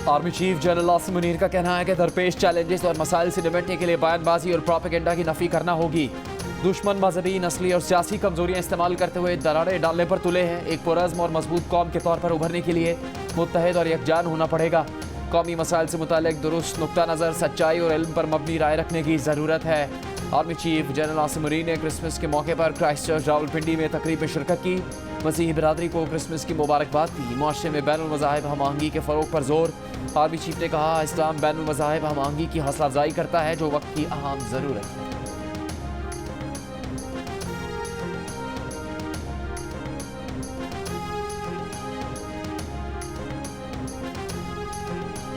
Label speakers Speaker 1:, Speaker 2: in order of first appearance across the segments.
Speaker 1: Army chief general Asim Munir का कहना है कि दरपेश चैलेंजेस और मसाइल से निपटने के लिए बयानबाजी और प्रोपेगेंडा की नफी करना होगी। दुश्मन मजहबी, नस्ली और सियासी कमजोरियां इस्तेमाल करते हुए दरारें डालने पर तुले हैं। एक पुरज़्म और मजबूत कौम के तौर पर उभरने के लिए मुत्तहिद और यकजान होना पड़ेगा। कौमी मसाइल से मुतालिक दुरुस्त नुक्ता नज़र, सच्चाई और इल्म पर मबनी राय रखने की ज़रूरत है। Army chief general Asim Munir ने क्रिसमस के मौके पर क्राइस्ट चर्च रावलपिंडी में तकरीब में शिरकत की। मसीही बिरादरी को क्रिसमस की मुबारकबाद दी। मुआशरे में बैनुल मज़ाहिब हम आहंगी के फ़रोग पर जोर। आर्मी चीफ ने कहा, इस्लाम बैनुल मज़ाहिब हम आहंगी की हौसला अफजाई करता है, जो वक्त की अहम ज़रूरत है।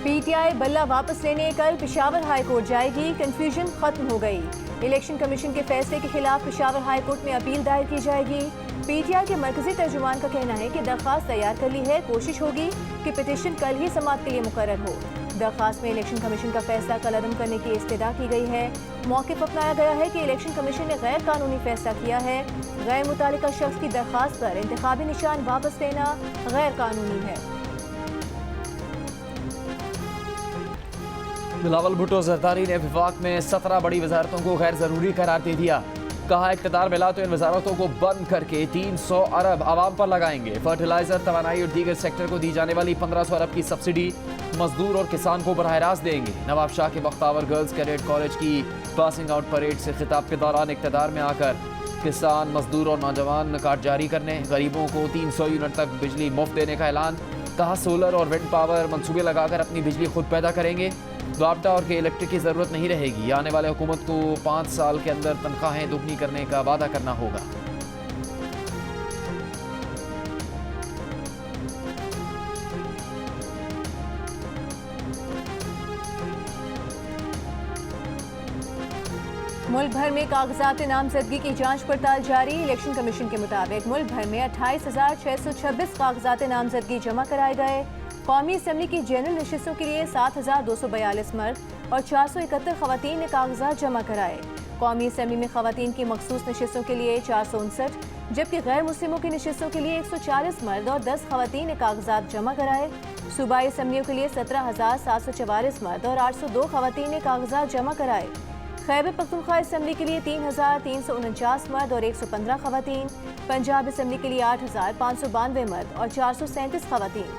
Speaker 2: पीटीआई बल्ला वापस लेने कल पेशावर हाई कोर्ट जाएगी। कंफ्यूजन खत्म हो गई। इलेक्शन कमीशन के फैसले के खिलाफ पेशावर हाई कोर्ट में अपील दायर की जाएगी। पीटीआई के मरकजी तर्जुमान का कहना है कि दरख्वास्त तैयार कर ली है। कोशिश होगी कि पिटीशन कल ही समाअत के लिए मुकर्रर हो। दरख्वास्त में इलेक्शन कमीशन का फैसला कल अदम करने की इस्तदा की गई है। मौक़िफ़ अपनाया गया है कि इलेक्शन कमीशन ने गैर कानूनी फैसला किया है। गैर मुतालिका शख्स की दरख्वास्त पर इंतखाबी निशान वापस लेना गैर कानूनी है।
Speaker 1: बिलावल भुट्टो जरदारी ने विफाक में 17 बड़ी वजारतों को गैर ज़रूरी करार दे दिया। कहा, इक़्तिदार मिला तो इन वजारतों को बंद करके 300 अरब आवाम पर लगाएंगे। फर्टिलाइजर, तवानाई और दीगर सेक्टर को दी जाने वाली 1500 अरब की सब्सिडी मजदूर और किसान को बराह रास्त देंगे। नवाब शाह के बख्तावर गर्ल्स कैडेट कॉलेज की पासिंग आउट परेड से खिताब के दौरान इक़्तिदार में आकर किसान, मजदूर और नौजवान कार्ड जारी करने, गरीबों को 300 यूनिट तक बिजली मुफ्त देने का ऐलान। कहा, सोलर और विंड पावर मनसूबे लगाकर अपनी बिजली खुद पैदा करेंगे। वापडा और के इलेक्ट्रिक की ज़रूरत नहीं रहेगी। आने वाले हुकूमत को 5 साल के अंदर तनख्वाहें दुगनी करने का वादा करना होगा।
Speaker 2: मुल्क भर में कागजात नामजदगी की जांच पड़ताल जारी। इलेक्शन कमीशन के मुताबिक मुल्क भर में 28,626 कागजात नामजदगी जमा कराए गए। कौमी असम्बली की जनरल नशिस्तों के लिए 7,242 मर्द और 471 खवातीन ने कागजात जमा कराए। कौमी असम्बली में खवातीन की मखसूस नशिस्तों के लिए 459, जबकि गैर मुस्लिमों की नशिस्तों के लिए 140 मर्द और 10 खवातीन ने कागजात जमा कराए। सूबाई असम्बलियों के लिए 17,744 मर्द और 802 खवातीन ने कागजात जमा कराए। खैबर पख्तूनख्वा असम्बली के लिए 3,349 मर्द और 115 खवातीन। पंजाब असम्बली के लिए 8,592 मर्द और 437 खवातीन।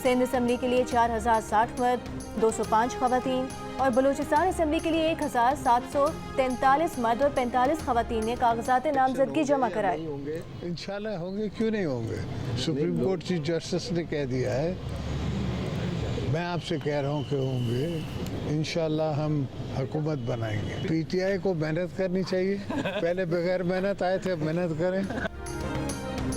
Speaker 2: सिंध असम्बली के लिए 4,060 मर्द, 205 खवातीन और बलूचिस्तान असम्बली के लिए 1,743 मर्द और 45 खवातीन ने कागजात नामजदगी जमा कराए।
Speaker 3: इंशाल्लाह होंगे, क्यों नहीं होंगे। सुप्रीम कोर्ट चीफ जस्टिस ने कह दिया है, मैं आपसे कह रहा हूँ कि होंगे। इंशाल्लाह हम हुकूमत बनाएंगे। पीटीआई को मेहनत करनी चाहिए। पहले बगैर मेहनत आए थे, अब मेहनत करें।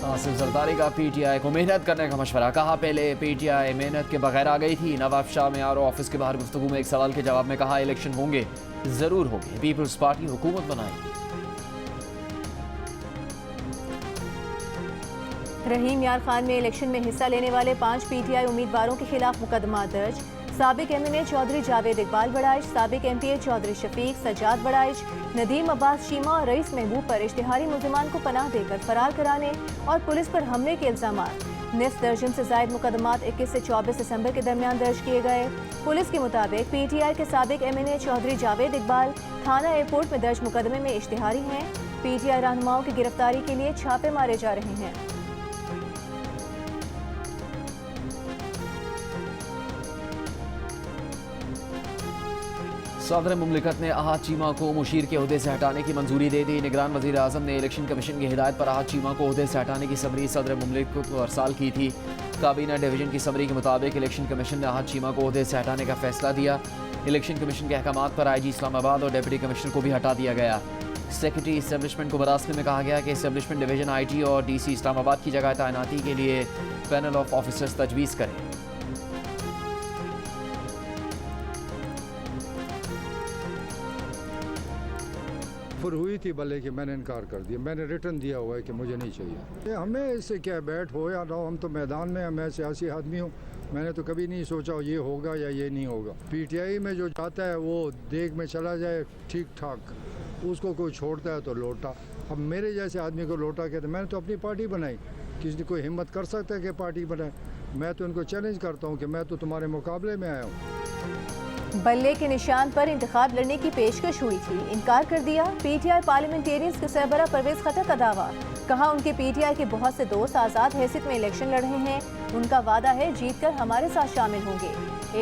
Speaker 1: आसिफ जरदारी का पीटीआई को मेहनत करने का मशवरा। कहा, पहले पीटीआई मेहनत के बगैर आ गई थी। नवाब शाह में आर ऑफिस के बाहर गुफ्तगू में एक सवाल के जवाब में कहा, इलेक्शन होंगे, जरूर होंगे। पीपल्स पार्टी हुकूमत बनाएगी।
Speaker 2: रहीम यार खान में इलेक्शन में हिस्सा लेने वाले 5 पीटीआई उम्मीदवारों के खिलाफ मुकदमा दर्ज। साबिक एमएनए चौधरी जावेद इकबाल बड़ाइश, साबिक एमपीए चौधरी शफीक, सजाद बड़ाइश, नदीम अब्बास चीमा और रईस महबूब पर इश्तिहारी मुल्जिमान को पनाह देकर फरार कराने और पुलिस पर हमले के इल्जामात। निस्फ दर्जन से जायद मुकदमात 21 से 24 दिसंबर के दरमियान दर्ज किए गए। पुलिस के मुताबिक पीटीआई के साबिक एमएनए चौधरी जावेद इकबाल थाना एयरपोर्ट में दर्ज मुकदमे में इश्तिहारी हैं। पीटीआई रहनुमाओं की गिरफ्तारी के लिए छापे मारे जा रहे हैं।
Speaker 1: सदर मुमलिकत ने अहाद चीमा को मुशीर के ओहदे से हटाने की मंजूरी दे दी। निगरान वज़ीर आज़म ने इलेक्शन कमीशन की हिदायत पर अहाद चीमा को ओहदे से हटाने की समरी सदर मुमलिकत को अरसाल की थी। काबीना डिवीजन की समरी के मुताबिक इलेक्शन कमीशन ने अहाद चीमा को ओहदे से हटाने का फैसला दिया। इलेक्शन कमीशन के अहकामात पर आईजी इस्लामाबाद और डिप्टी कमिश्नर को भी हटा दिया गया। सेक्रेटरी इस्टेब्लिशमेंट को मरासमे में कहा गया कि इस्टेब्लिशमेंट डिवीजन आईटी और डीसी इस्लामाबाद की जगह तैनाती के लिए पैनल ऑफ ऑफिसर्स तजवीज़ करें।
Speaker 4: फिर हुई थी भले कि मैंने इनकार कर दिया। मैंने रिटर्न दिया हुआ है कि मुझे नहीं चाहिए। हमें इससे क्या, बैठ हो या ना हो, हम तो मैदान में हैं। मैं सियासी आदमी हूँ। मैंने तो कभी नहीं सोचा ये होगा या ये नहीं होगा। पीटीआई में जो चाहता है वो देख में चला जाए ठीक ठाक, उसको कोई छोड़ता है तो लोटा। अब मेरे जैसे आदमी को लोटा कहते, मैंने तो अपनी पार्टी बनाई। किसी कोई हिम्मत कर सकता है कि पार्टी बनाए? मैं तो इनको चैलेंज करता हूँ कि मैं तो तुम्हारे मुकाबले में आया हूँ।
Speaker 2: बल्ले के निशान पर इंतखाब लड़ने की पेशकश हुई थी, इनकार कर दिया। पीटीआई पार्लियामेंटेरियंस के सरबराह परवेज खटर का दावा, कहा उनके पीटीआई के बहुत से दोस्त आज़ाद हैसियत में इलेक्शन लड़ रहे हैं, उनका वादा है जीत कर हमारे साथ शामिल होंगे।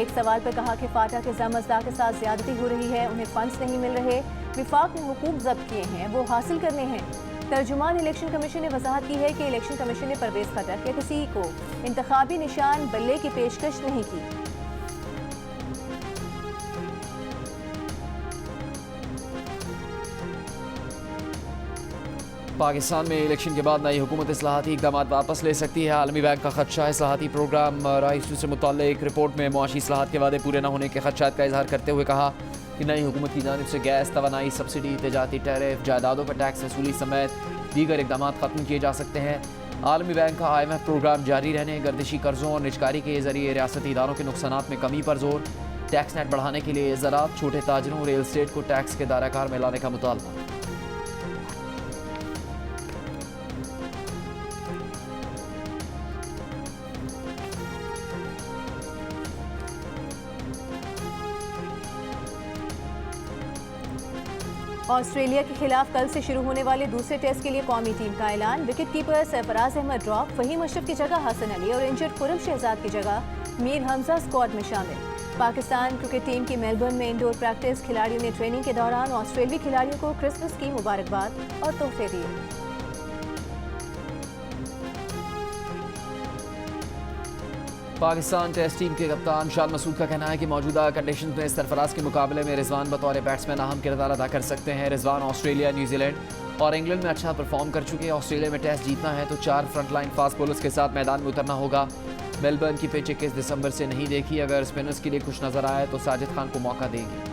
Speaker 2: एक सवाल पर कहा कि फाटा के जमजदा के साथ ज्यादती हो रही है, उन्हें फंड्स नहीं मिल रहे, विफाक ने हुकूक जब्त किए हैं, वो हासिल करने हैं। तर्जुमान इलेक्शन कमीशन ने वजाहत की है कि इलेक्शन कमीशन ने परवेज खटर के किसी को इंतखाबी निशान बल्ले की पेशकश नहीं की।
Speaker 1: पाकिस्तान में इलेक्शन के बाद नई हुकूमत इस्लाहाती इक़दाम वापस ले सकती है। आलमी बैंक का खदशा। इस्लाहाती प्रोग्राम राइस से मुताल्लिक रिपोर्ट में मुआशी इस्लाहात के वादे पूरे न होने के खदशात का इजहार करते हुए कहा कि नई हुकूमत की जानिब से गैस, तवानाई सब्सिडी, तजारती टैरिफ, जायदादों पर टैक्स वसूली समेत दीगर इक़दाम ख़त्म किए जा सकते हैं। आलमी बैंक का IMF प्रोग्राम जारी रहने, गर्दिशी कर्जों और निजकारी के जरिए रियासती इदारों के नुकसानात में कमी पर जोर, टैक्स नेट बढ़ाने के लिए ज़राअत, छोटे ताजरों, रियल स्टेट को टैक्स के दायराकार में लाने का मुतालबा।
Speaker 2: ऑस्ट्रेलिया के खिलाफ कल से शुरू होने वाले दूसरे टेस्ट के लिए कौमी टीम का ऐलान। Wicketkeeper Sarfaraz Ahmed drop, Faheem Ashraf की जगह हसन अली और इंजर्ड खुरम शहजाद की जगह मीर हमजा स्क्वाड में शामिल। पाकिस्तान क्रिकेट टीम की मेलबर्न में इंडोर प्रैक्टिस, खिलाड़ियों ने ट्रेनिंग के दौरान ऑस्ट्रेलियाई खिलाड़ियों को क्रिसमस की मुबारकबाद और तोहफे दिए।
Speaker 1: पाकिस्तान टेस्ट टीम के कप्तान शाद मसूद का कहना है कि मौजूदा कंडीशन में सरफराज के मुकाबले में रिजवान बतौर बैट्समैन अहम किरदार अदा कर सकते हैं। रिजवान ऑस्ट्रेलिया, न्यूजीलैंड और इंग्लैंड में अच्छा परफॉर्म कर चुके हैं। ऑस्ट्रेलिया में टेस्ट जीतना है तो 4 फ्रंटलाइन फास्ट बॉलर्स के साथ मैदान में उतरना होगा। मेलबर्न की पिच 21 दिसंबर से नहीं देखी, अगर स्पिनर्स के लिए खुश नजर आए तो साजिद खान को मौका देंगे।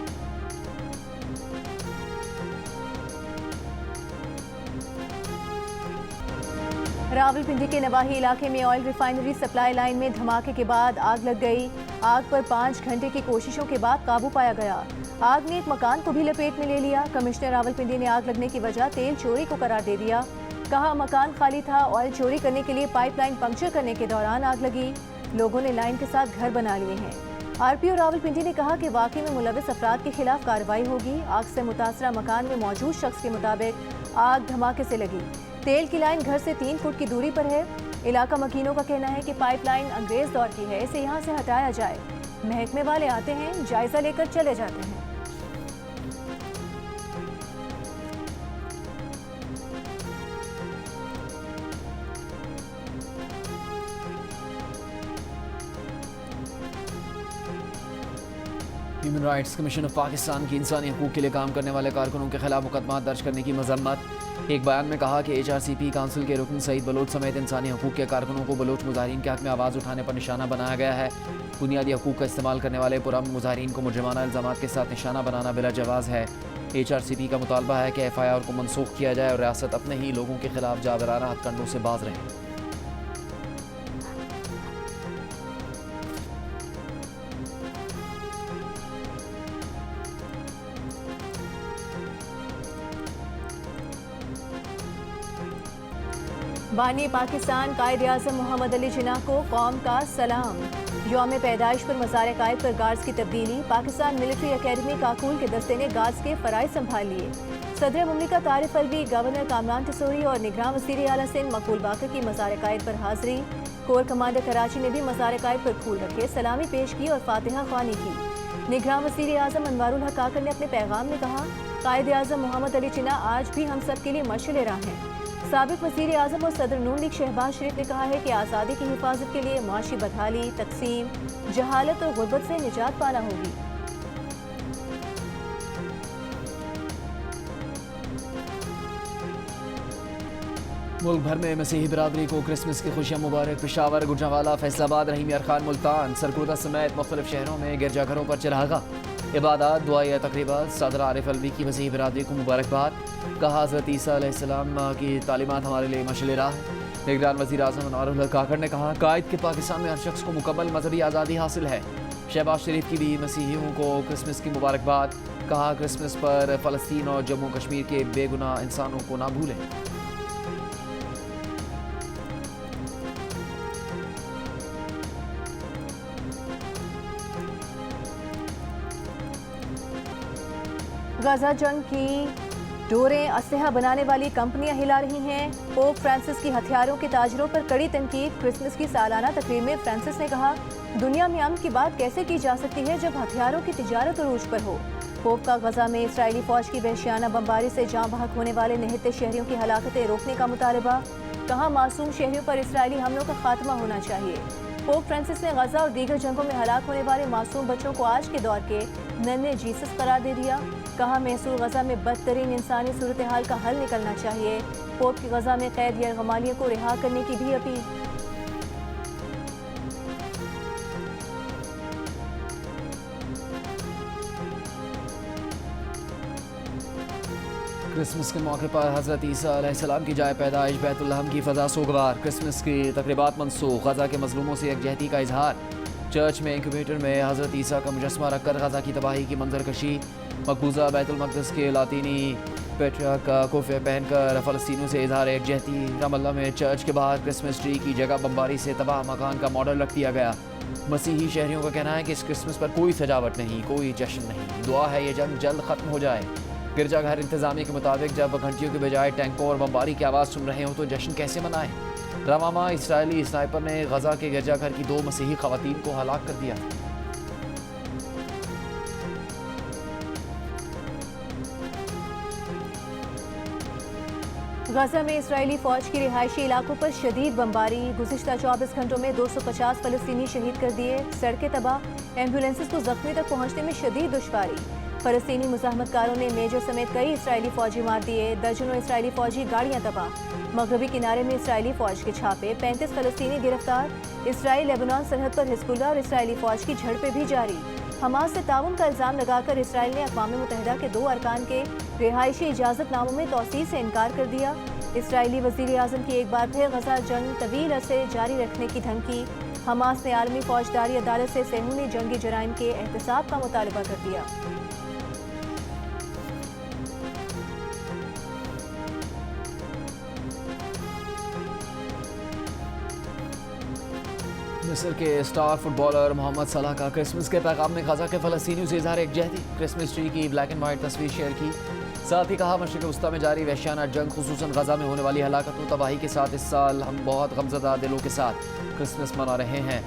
Speaker 2: रावलपिंडी के नवाही इलाके में ऑयल रिफाइनरी सप्लाई लाइन में धमाके के बाद आग लग गई। आग पर 5 घंटे की कोशिशों के बाद काबू पाया गया। आग ने एक मकान को भी लपेट में ले लिया। कमिश्नर रावलपिंडी ने आग लगने की वजह तेल चोरी को करार दे दिया। कहा मकान खाली था, ऑयल चोरी करने के लिए पाइपलाइन पंक्चर करने के दौरान आग लगी। लोगों ने लाइन के साथ घर बना लिए हैं। RPO रावलपिंडी ने कहा कि वाकई में मुलविस अफराद के खिलाफ कार्रवाई होगी। आग से मुतासरा मकान में मौजूद शख्स के मुताबिक आग धमाके से लगी। तेल की लाइन घर से 3 फुट की दूरी पर है। इलाका मकीनों का कहना है कि पाइपलाइन अंग्रेज दौर की है, इसे यहाँ से हटाया जाए। महकमे वाले आते हैं, जायजा लेकर चले जाते हैं।
Speaker 1: Human rights commission of Pakistan की इंसानी हकूक़ के लिए काम करने वाले कारकुनों के खिलाफ मुकदमा दर्ज करने की मजम्मत। एक बयान में कहा कि HRCP काउंसिल के रुकन सईद बलोच समेत इंसानी हकूक़ के कारकुनों को बलोच मुजाहिरीन के हक़ में आवाज़ उठाने पर निशाना बनाया गया है। बुनियादी हकूक़ का इस्तेमाल करने वाले पुरअमन मुजाहिरीन को मुजरिमाना इल्ज़ामात के साथ निशाना बनाना बिला जवाज़ है। HRCP का मुतालबा है कि FIR को मनसूख किया जाए और रियासत अपने ही लोगों के खिलाफ जाबराना हथकंडों से बाज रहे।
Speaker 2: बानी पाकिस्तान कायद-ए-आज़म मोहम्मद अली जिन्नाह को कौम का सलाम। यौम पैदाइश पर मज़ार कायद पर गार्ड्स की तब्दीली। पाकिस्तान मिलिट्री अकेडमी काकूल के दस्ते ने गार्ड्स के फ़राइज़ संभाल लिए। सदर मुमलिकत आरिफ अलवी, गवर्नर कामरान टिसोरी और निगरान वज़ीर आला सिंध मकबूल बाकर की मज़ार कायद पर हाज़िरी। कोर कमांडर कराची ने भी मज़ार कायद पर फूल रखे, सलामी पेश की और फातिहा ख्वानी की। निगरान वज़ीर आज़म अनवारुल हक काकर ने अपने पैगाम में कहा, कायद-ए-आज़म मोहम्मद अली जिन्नाह आज भी हम सब के लिए मशअल राह हैं। साबिक़ वज़ीर आज़म और सदर नून लीग शहबाज शरीफ ने कहा है कि आज़ादी की हिफाजत के लिए मुआशी बदहाली, तकसीम, जहालत और गुर्बत से निजात पाना होगी।
Speaker 1: मुल्क भर में मसीही बिरादरी को क्रिसमस की खुशियाँ मुबारक। पेशावर, गुजरांवाला, फैसलाबाद, रहीम यार खान, मुल्तान, सरगोदा समेत मुख्तलिफ शहरों में गिरजाघरों पर चरागा, इबादत, दुआएं, तकरीबात। सदर आरिफ अलवी की मसीही बिरादरी को मुबारकबाद। कहा हज़रत ईसा अलैहिस्सलाम की तालीमात हमारे लिए मशअल राह है। निगरान वज़ीर आज़म अनवारुल हक काकर ने कहा, कायद के पाकिस्तान में हर शख्स को मुकम्मल मजहबी आज़ादी हासिल है। शहबाज शरीफ की भी मसीहियों को क्रिसमस की मुबारकबाद। कहा, क्रिसमस पर फ़लस्तीन और जम्मू कश्मीर के बेगुनाह इंसानों को ना भूलें।
Speaker 2: गजा जंग की डोरें असलहा बनाने वाली कंपनियां हिला रही हैं। पोप फ्रांसिस की हथियारों के ताजरों पर कड़ी तनकीद। क्रिसमस की सालाना तकरीर में फ्रांसिस ने कहा, दुनिया में अमन की बात कैसे की जा सकती है जब हथियारों की तिजारत उरूज पर हो। पोप का गजा में इस्राएली फौज की वहशियाना बमबारी से जाँ बहक होने वाले निहत्ते शहरियों की हलाकतें रोकने का मुतालबा। कहा, मासूम शहरियों पर इस्राएली हमलों का खात्मा होना चाहिए। पोप फ्रांसिस ने गजा और दीगर जंगों में हलाक होने वाले मासूम बच्चों को आज के दौर के नन्हे जीसस करार दे दिया। कहा, महसूर गजा में बदतरीन इंसानी सूरत हाल का हल निकलना चाहिए। पोप की गजा में कैद यरगमालियों को रिहा करने की भी अपील।
Speaker 1: क्रिसमस के मौके पर हज़रत ईसा अलैहिस्सलाम की जाए पैदाइश बैतुल लहम की फ़ज़ा सोगवार। क्रिसमस की तकरीबात मनसूख। गजा के मजलूमों से यकजहती का इजहार। चर्च में इंक्यूबेटर में हज़रत ईसा का मुजस्मा रखकर गजा की तबाही की मंजरकशी। मकबूजा बैतुल मक़दस के लातीनी पेट्रियार्क का कोफे पहनकर फ़लस्तीनियों से इजहार यकजहती। रमल्ला में चर्च के बाहर क्रिसमस ट्री की जगह बमबारी से तबाह मकान का मॉडल रख दिया गया। मसीही शहरियों का कहना है कि इस क्रिसमस पर कोई सजावट नहीं, कोई जश्न नहीं। दुआ है ये जंग जल्द ख़त्म हो जाए। गिरजाघर इंतजामिया के मुताबिक जब घंटियों के बजाय टैंकों और बमबारी की आवाज़ सुन रहे हो तो जश्न कैसे मनाएं। रवामा इसराइली स्नाइपर ने गजा के गिरजाघर की 2 मसीही खवातीन को हलाक कर दिया।
Speaker 2: गजा में इस्राएली फौज की रिहायशी इलाकों पर शदीद बमबारी। गुज़िश्ता 24 घंटों में 250 फलस्तीनी शहीद कर दिए। सड़कें तबाह। एम्बुलेंसेस को जख्मी तक पहुंचने में शदीद दुश्वारी। फलस्तीनी मुजाहमतकारों ने मेजर समेत कई इसराइली फौजी मार दिए। दर्जनों इसराइली फौजी गाड़ियां तबाह। मगरबी किनारे में इसराइली फौज के छापे। 35 फलस्तीनी गिरफ्तार। इसराइल लेबनान सरहद पर हिजबुल्लाह और इसराइली फौज की झड़पें भी जारी। हमास से ताउन का इल्जाम लगाकर इसराइल ने अक़वाम मुत्तहिदा के 2 अरकान के रिहायशी इजाज़तनामों में तौसील से इनकार कर दिया। इसराइली वज़ीर आज़म की एक बार फिर गजा जंग तवील अरसे जारी रखने की धमकी। हमास ने आलमी फौजदारी अदालत से सेहूनी जंगी जराइम के एहतसाब का मुतालबा कर दिया।
Speaker 1: मिस्र के स्टार फुटबॉलर मोहम्मद सलाह का क्रिसमस के पैगाम में गजा के फ़लस्तीनियों से इजहार यकजहती। क्रिसमस ट्री की ब्लैक एंड वाइट तस्वीर शेयर की। साथ ही कहा, मशरिक़ वस्ता में जारी वहशियाना जंग खुसूसन गजा में होने वाली हलाकत व तबाही के साथ इस साल हम बहुत गमज़दा दिलों के साथ क्रिसमस मना रहे हैं।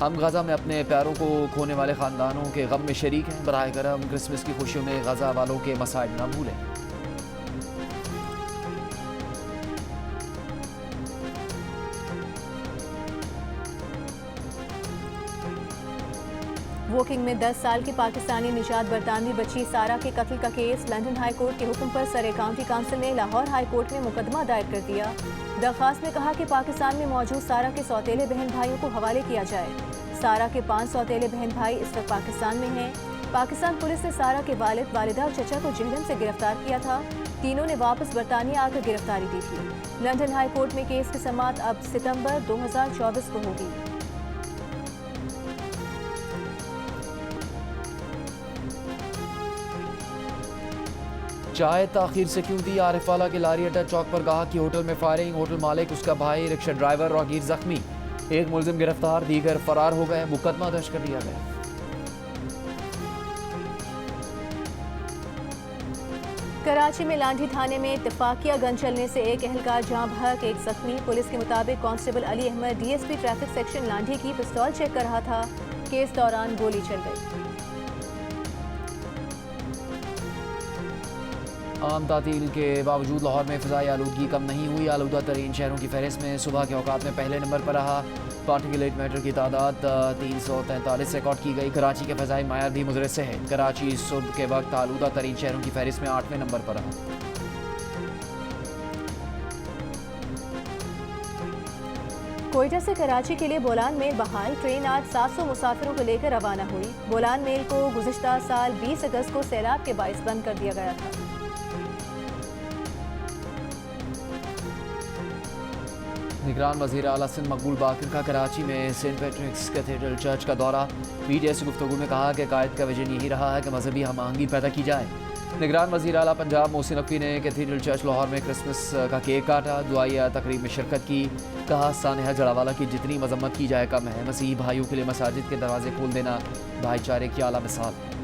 Speaker 1: हम गजा में अपने प्यारों को खोने वाले ख़ानदानों के गम में शरीक हैं। बराए करम क्रिसमस की खुशियों में गजा वालों के मसाइब न भूलें।
Speaker 2: वोकिंग में 10 साल की पाकिस्तानी निजात बरतानवी बच्ची सारा के कत्ल का केस लंदन हाई कोर्ट के हुक्म पर सरे काउंटी काउंसिल ने लाहौर हाई कोर्ट में मुकदमा दायर कर दिया। दरख्वास्त में कहा कि पाकिस्तान में मौजूद सारा के सौतेले बहन भाइयों को हवाले किया जाए। सारा के 5 सौतेले बहन भाई इस वक्त पाकिस्तान में हैं। पाकिस्तान पुलिस ने सारा के वालिद, वालिदा और चचा को जेहलम से गिरफ्तार किया था। तीनों ने वापस बरतानिया आकर गिरफ्तारी दी थी। लंदन हाई कोर्ट में केस की समाअत अब सितंबर 2024 को होगी।
Speaker 1: चाय ताखीर से क्यों दी। आरिफवाला के लारी अड्डा चौक पर कहा कि होटल में फायरिंग। होटल मालिक, उसका भाई, रिक्शा ड्राइवर राहगीर जख्मी। एक मुलजिम गिरफ्तार, दीगर फरार हो गए। मुकदमा दर्ज कर दिया गया।
Speaker 2: कराची में लांढी थाने में इत्तेफाकिया गन चलने से एक एहलकार जाँ बहक, एक जख्मी। पुलिस के मुताबिक constable Ali Ahmed DSP traffic section Landhi की पिस्तौल चेक कर रहा था कि इस दौरान गोली चल गई।
Speaker 1: आम तातील के बावजूद लाहौर में फ़िज़ाई आलूदगी कम नहीं हुई। आलूदा तरीन शहरों की फहरिस्त में सुबह के औकात में पहले नंबर पर रहा। पार्टिकुलेट मैटर की तादाद 343 रिकॉर्ड की गई। कराची के फ़िज़ाई मायार भी मुजरिस से है। कराची सुबह के वक्त आलूदा तरीन शहरों की फहरिस्त में 8वें नंबर पर रहा।
Speaker 2: कोयटा से कराची के लिए बोलान मेल बहाल। ट्रेन आज 700 मुसाफिरों को लेकर रवाना हुई। बोलान मेल को गुज़िश्ता साल 20 अगस्त को सैलाब के बाइस बंद कर दिया गया था।
Speaker 1: निगरान वज़ीर आला सिंध मकबूल बाकिर का कराची में सेंट पैट्रिक्स कैथेड्रल चर्च का दौरा। मीडिया से गुफ्तगू में कहा कि कायद का विजन यही रहा है कि मजहबी हम आहंगी पैदा की जाए। निगरान वज़ीर आला पंजाब मोहसिन नकवी ने कैथेड्रल चर्च लाहौर में क्रिसमस का केक काटा। दुआया तकरीब में शिरकत की। कहा, सानहा जड़ावाला की जितनी मजम्मत की जाए कम है। मसीही भाइयों के लिए मसाजिद के दरवाजे खोल देना भाईचारे की आला मिसाल है।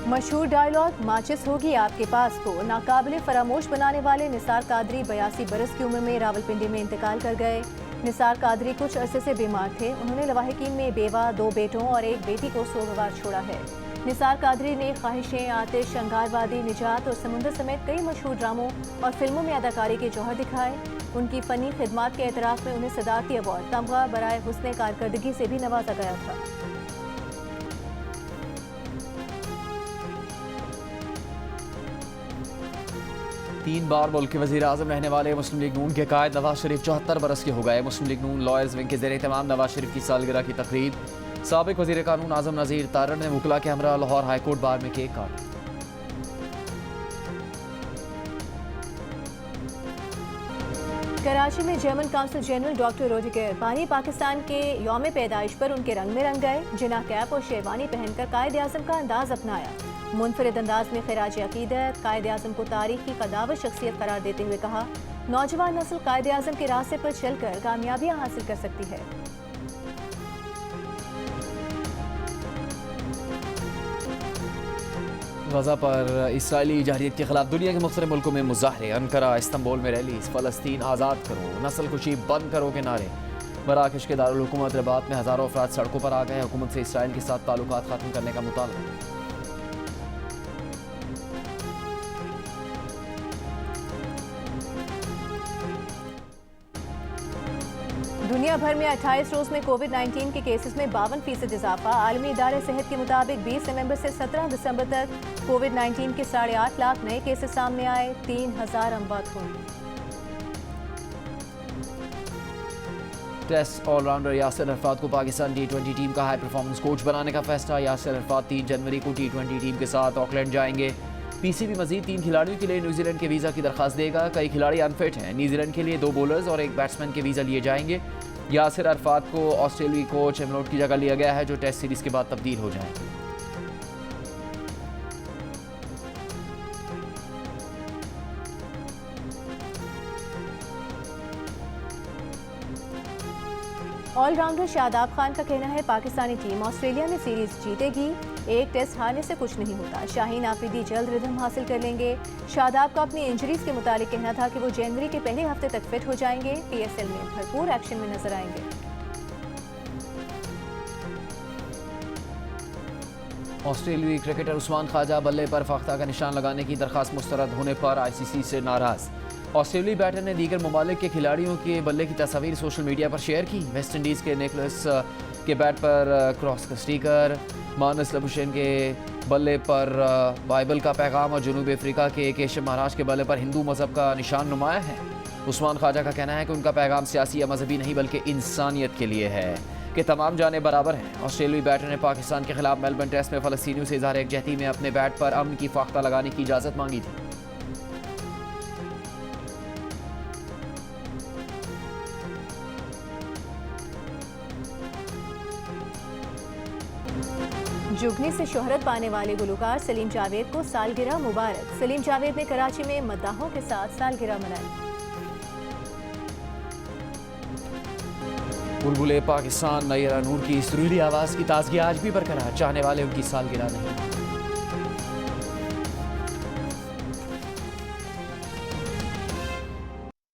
Speaker 2: मशहूर डायलॉग माचिस होगी आपके पास को नाकाबिले फरामोश बनाने वाले निसार कादरी 82 बरस की उम्र में रावलपिंडी में इंतकाल कर गए। निसार कादरी कुछ अरसे से बीमार थे। उन्होंने लवाहिकीन में बेवा, 2 बेटों और 1 बेटी को सोगवार छोड़ा है। निसार कादरी ने ख्वाहिशें, आतिश, अंगारवादी, निजात और समुंदर समेत कई मशहूर ड्रामों और फिल्मों में अदाकारी के जौहर दिखाए। उनकी फ़नी खिदमात के एतराफ़ में उन्हें सदारती अवार्ड तमगा बराए हुस्न कारकर्दगी से भी नवाजा गया था।
Speaker 1: तीन बार मुल्क के वज़ीर आज़म रहने वाले मुस्लिम लीग नून के कायद नवाज शरीफ 74 बरस के हो गए। मुस्लिम लीग नून लॉयर्स विंग के ज़ेरे तमाम नवाज शरीफ की सालगिरह की तकरीब साबिक वज़ीर कानून आज़म नज़ीर तारड़ ने मुकला के हमरा लाहौर हाईकोर्ट बार में केक काटा।
Speaker 2: कराची में जर्मन काउंसिल जनरल डॉक्टर रोडिगर बानी पाकिस्तान के यौम पैदाइश पर उनके रंग में रंग गए। जिना कैप और शेरवानी पहनकर कायद आज़म का अंदाज अपनाया। मुनफरिद अंदाज में खिराज अकीदत कायद आज़म को तारीख की कदावर शख्सियत करार देते हुए कहा, नौजवान नस्ल कायद आज़म के रास्ते पर चलकर कामयाबियां हासिल कर सकती है।
Speaker 1: गज़ा पर इसराइली जहरीत के खिलाफ दुनिया के मुख्तलिफ मुल्कों में मुजाहरे, अंकारा, इस्तांबुल में रैलीज, फ़लस्तीन आज़ाद करो, नस्ल कुशी बंद करो के नारे। मराकश के दारुल हुकूमत रबात में हज़ारों अफराद सड़कों पर आ गए। हुकूमत से इसराइल के साथ ताल्लुकात ख़त्म करने का मुतालबा।
Speaker 2: दुनिया भर में 28 रोज में कोविड-19 के केसेस में 52% इजाफा। आलमी इदारे सेहत के मुताबिक 20 नवंबर से 17 दिसंबर तक कोविड-19 के 8.5 लाख नए केसेस सामने आए। 3000 अमवात हुई।
Speaker 1: टेस्ट ऑलराउंडर यासिर अरफात को पाकिस्तान T20 टीम का हाई परफॉर्मेंस कोच बनाने का फैसला। यासिर अरफात 3 जनवरी को T20 टीम के साथ ऑकलैंड जाएंगे। पीसीबी मजीद 3 खिलाड़ियों के लिए न्यूजीलैंड के वीज़ा की दरखास्त देगा। कई खिलाड़ी अनफिट हैं। न्यूजीलैंड के लिए 2 बॉलर्स और 1 बैट्समैन के वीज़ा लिए जाएंगे। यासिर अरफात को ऑस्ट्रेलियाई कोच एमलोट की जगह लिया गया है, जो टेस्ट सीरीज के बाद तब्दील हो जाएंगे।
Speaker 2: ऑलराउंडर शादाब खान का कहना है, पाकिस्तानी टीम ऑस्ट्रेलिया में सीरीज जीतेगी। एक टेस्ट हारने से कुछ नहीं होता। शाहीन आफरीदी जल्द रिदम हासिल कर लेंगे। शादाब का अपनी इंजरीज के मुतालिक कहना था कि वो जनवरी के पहले हफ्ते तक फिट हो जाएंगे। पीएसएल में भरपूर एक्शन में नजर आएंगे।
Speaker 1: ऑस्ट्रेलियाई क्रिकेटर उस्मान ख्वाजा बल्ले पर फख्ता का निशान लगाने की दरखास्त मुस्तरद होने पर आईसीसी से नाराज। ऑस्ट्रेलियाई बैटर ने दीगर ममालिक के खिलाड़ियों के बल्ले की तस्वीर सोशल मीडिया पर शेयर की। वेस्ट इंडीज़ के निकोलस के बैट पर क्रॉस का स्टिकर, मानस लबुशेन के बल्ले पर बाइबल का पैगाम और जनूबी अफ्रीका के केशव महाराज के बल्ले पर हिंदू मजहब का निशान नुमाया है। उस्मान ख्वाजा का कहना है कि उनका पैगाम सियासी या मजहबी नहीं बल्कि इंसानियत के लिए है कि तमाम जानें बराबर हैं। ऑस्ट्रेलियाई बैटर ने पाकिस्तान के खिलाफ मेलबर्न टेस्ट में फ़लस्तीनियों से इज़हार यकजहती में अपने बैट पर अमन की फाख्ता लगाने की इजाज़त मांगी थी।
Speaker 2: जुगनी से शोहरत पाने वाले गुलकार सलीम जावेद को सालगिरह मुबारक। सलीम जावेद ने कराची में मद्दाहों के साथ सालगिरह मनाई।
Speaker 1: बुलबुले पाकिस्तान नैरा नूर की सुरीली आवाज़ की ताजगी आज भी बरकरार। चाहने वाले उनकी सालगिरह नहीं